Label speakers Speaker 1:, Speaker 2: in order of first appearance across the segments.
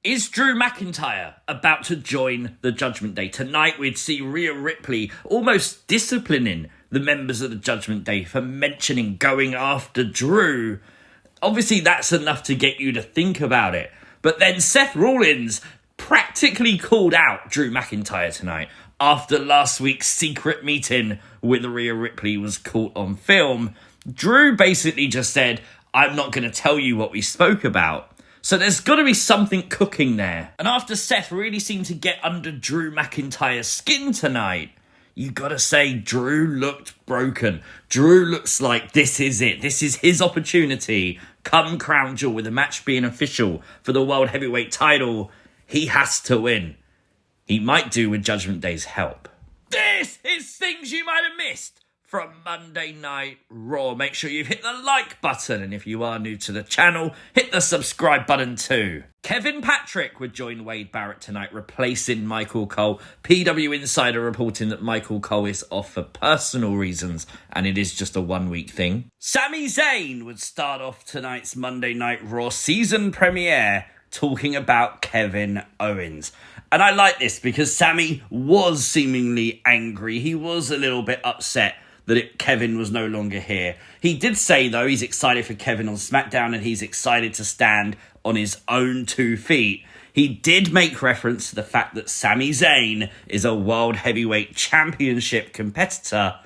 Speaker 1: Is Drew McIntyre about to join the Judgment Day? Tonight we'd see Rhea Ripley almost disciplining the members of the Judgment Day for mentioning going after Drew. Obviously that's enough to get you to think about it. But then Seth Rollins practically called out Drew McIntyre tonight after last week's secret meeting with Rhea Ripley was caught on film. Drew basically just said, I'm not going to tell you what we spoke about. So there's got to be something cooking there. And after Seth really seemed to get under Drew McIntyre's skin tonight, you got to say Drew looked broken. Drew looks like this is it. This is his opportunity. Come Crown Jewel, with the match being official for the World Heavyweight title, he has to win. He might do with Judgment Day's help. This is things you might have missed from Monday Night Raw. Make sure you've hit the like button, and if you are new to the channel, hit the subscribe button too. Kevin Patrick would join Wade Barrett tonight, replacing Michael Cole. PW Insider reporting that Michael Cole is off for personal reasons, and it is just a one-week thing. Sami Zayn would start off tonight's Monday Night Raw season premiere talking about Kevin Owens. And I like this because Sami was seemingly angry. He was a little bit upset that Kevin was no longer here. He did say, though, he's excited for Kevin on SmackDown and he's excited to stand on his own 2 feet. He did make reference to the fact that Sami Zayn is a World Heavyweight Championship competitor.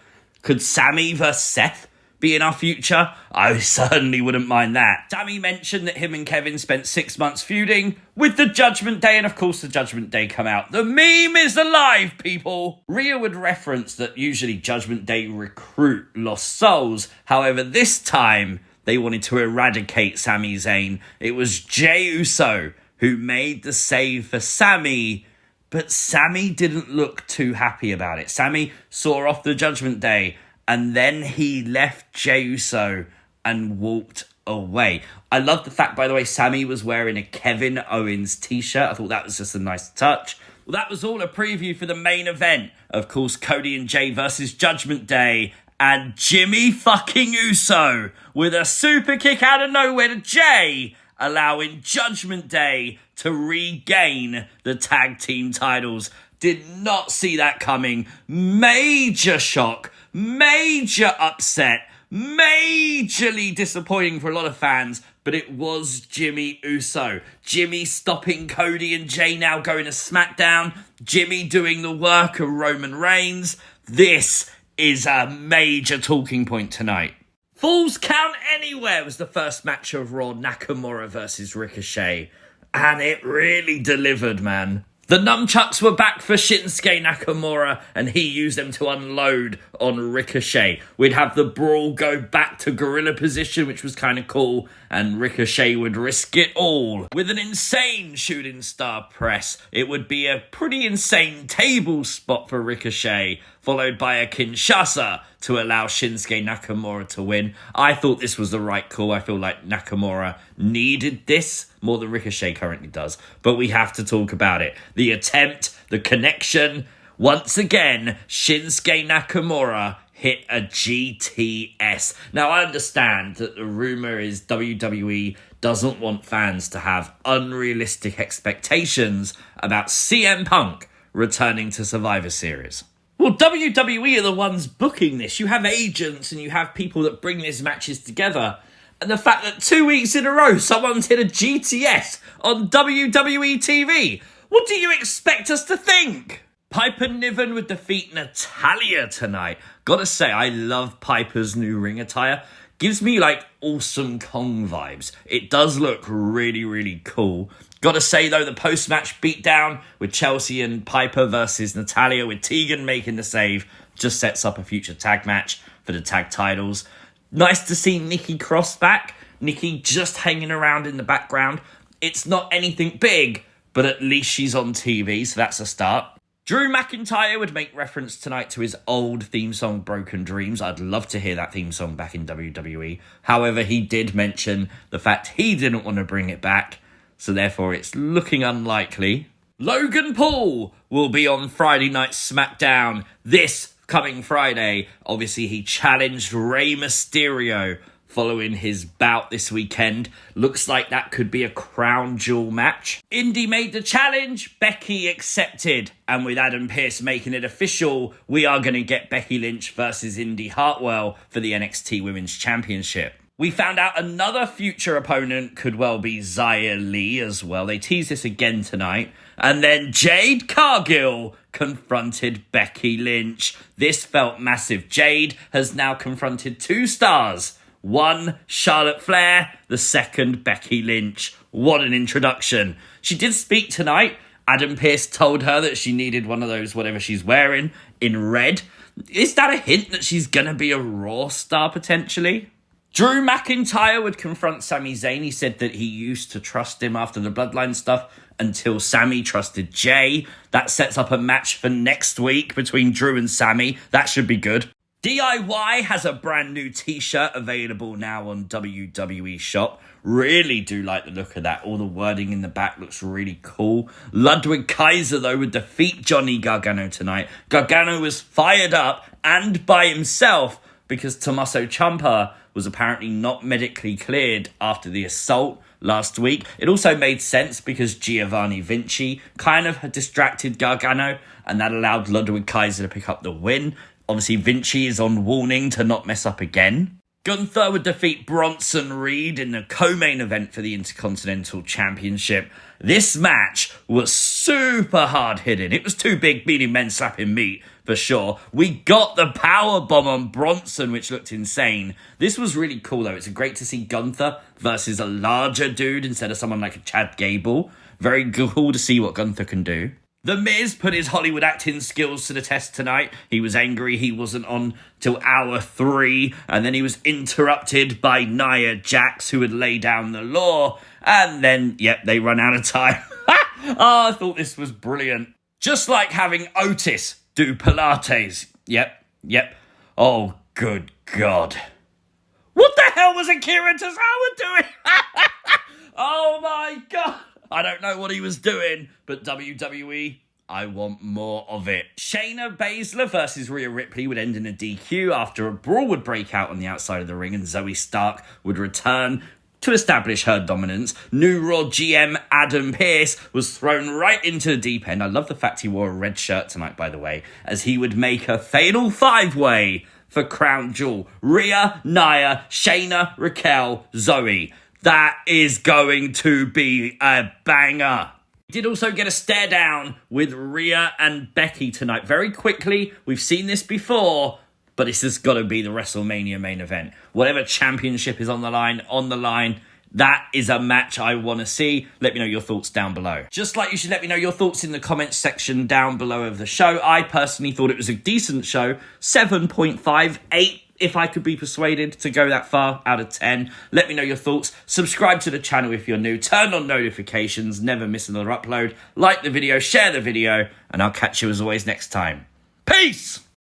Speaker 1: Could Sami vs Seth be in our future? I certainly wouldn't mind that. Sami mentioned that him and Kevin spent 6 months feuding with the Judgment Day, and of course the Judgment Day come out. The meme is alive, people! Rhea would reference that usually Judgment Day recruit lost souls. However, this time they wanted to eradicate Sami Zayn. It was Jey Uso who made the save for Sami, but Sami didn't look too happy about it. Sami saw off the Judgment Day, and then he left Jey Uso and walked away. I love the fact, by the way, Sami was wearing a Kevin Owens t-shirt. I thought that was just a nice touch. Well, that was all a preview for the main event. Of course, Cody and Jey versus Judgment Day. And Jimmy fucking Uso with a super kick out of nowhere to Jey, allowing Judgment Day to regain the tag team titles. Did not see that coming. Major shock. Major upset, majorly disappointing for a lot of fans, but it was Jimmy Uso. Jimmy stopping Cody and Jey now going to SmackDown. Jimmy doing the work of Roman Reigns. This is a major talking point tonight. Falls Count Anywhere was the first match of Raw, Nakamura versus Ricochet, and it really delivered, man. The nunchucks were back for Shinsuke Nakamura, and he used them to unload on Ricochet. We'd have the brawl go back to gorilla position, which was kind of cool, and Ricochet would risk it all. With an insane shooting star press, it would be a pretty insane table spot for Ricochet, followed by a Kinshasa to allow Shinsuke Nakamura to win. I thought this was the right call. I feel like Nakamura needed this more than Ricochet currently does. But we have to talk about it. The attempt, the connection. Once again, Shinsuke Nakamura hit a GTS. Now, I understand that the rumor is WWE doesn't want fans to have unrealistic expectations about CM Punk returning to Survivor Series. Well, WWE are the ones booking this. You have agents and you have people that bring these matches together. And the fact that 2 weeks in a row, someone's hit a GTS on WWE TV. What do you expect us to think? Piper Niven would defeat Natalya tonight. Gotta say, I love Piper's new ring attire. Gives me like Awesome Kong vibes. It does look really, really cool. Gotta say, though, the post-match beatdown with Chelsea and Piper versus Natalya, with Tegan making the save, just sets up a future tag match for the tag titles. Nice to see Nikki Cross back. Nikki just hanging around in the background. It's not anything big, but at least she's on TV, so that's a start. Drew McIntyre would make reference tonight to his old theme song, Broken Dreams. I'd love to hear that theme song back in WWE. However, he did mention the fact he didn't want to bring it back, so therefore it's looking unlikely. Logan Paul will be on Friday Night SmackDown this coming Friday. Obviously, he challenged Rey Mysterio following his bout this weekend. Looks like that could be a crown jewel match. Indy made the challenge, Becky accepted, and with Adam Pearce making it official, we are going to get Becky Lynch versus Indy Hartwell for the NXT Women's Championship. We found out another future opponent could well be Xia Li as well. They teased this again tonight. And then Jade Cargill confronted Becky Lynch. This felt massive. Jade has now confronted 2 stars. One, Charlotte Flair. The second, Becky Lynch. What an introduction. She did speak tonight. Adam Pearce told her that she needed one of those, whatever she's wearing, in red. Is that a hint that she's going to be a Raw star potentially? Drew McIntyre would confront Sami Zayn. He said that he used to trust him after the Bloodline stuff until Sami trusted Jey. That sets up a match for next week between Drew and Sami. That should be good. DIY has a brand new t-shirt available now on WWE Shop. Really do like the look of that. All the wording in the back looks really cool. Ludwig Kaiser, though, would defeat Johnny Gargano tonight. Gargano was fired up and by himself because Tommaso Ciampa was apparently not medically cleared after the assault last week. It also made sense because Giovanni Vinci kind of had distracted Gargano, and that allowed Ludwig Kaiser to pick up the win. Obviously, Vinci is on warning to not mess up again. Gunther would defeat Bronson Reed in the co-main event for the Intercontinental Championship. This match was super hard-hitting. It was two big, meaning men slapping meat, for sure. We got the powerbomb on Bronson, which looked insane. This was really cool, though. It's great to see Gunther versus a larger dude instead of someone like a Chad Gable. Very cool to see what Gunther can do. The Miz put his Hollywood acting skills to the test tonight. He was angry he wasn't on till hour 3, and then he was interrupted by Nia Jax, who would lay down the law, and then, yep, they run out of time. Oh, I thought this was brilliant. Just like having Otis do Pilates. Yep. Oh, good God. What the hell was Akira Tozawa doing? Oh, my God. I don't know what he was doing, but WWE, I want more of it. Shayna Baszler versus Rhea Ripley would end in a DQ after a brawl would break out on the outside of the ring and Zoey Stark would return to establish her dominance. New Raw GM Adam Pearce was thrown right into the deep end. I love the fact he wore a red shirt tonight, by the way, as he would make a fatal 5-way for Crown Jewel. Rhea, Nia, Shayna, Raquel, Zoey. That is going to be a banger. We did also get a stare down with Rhea and Becky tonight. Very quickly, we've seen this before, but this has got to be the WrestleMania main event. Whatever championship is on the line, that is a match I want to see. Let me know your thoughts down below. Just like you should let me know your thoughts in the comments section down below of the show. I personally thought it was a decent show. 7.5, 8 if I could be persuaded to go that far out of 10. Let me know your thoughts. Subscribe to the channel if you're new. Turn on notifications. Never miss another upload. Like the video, share the video, and I'll catch you as always next time. Peace!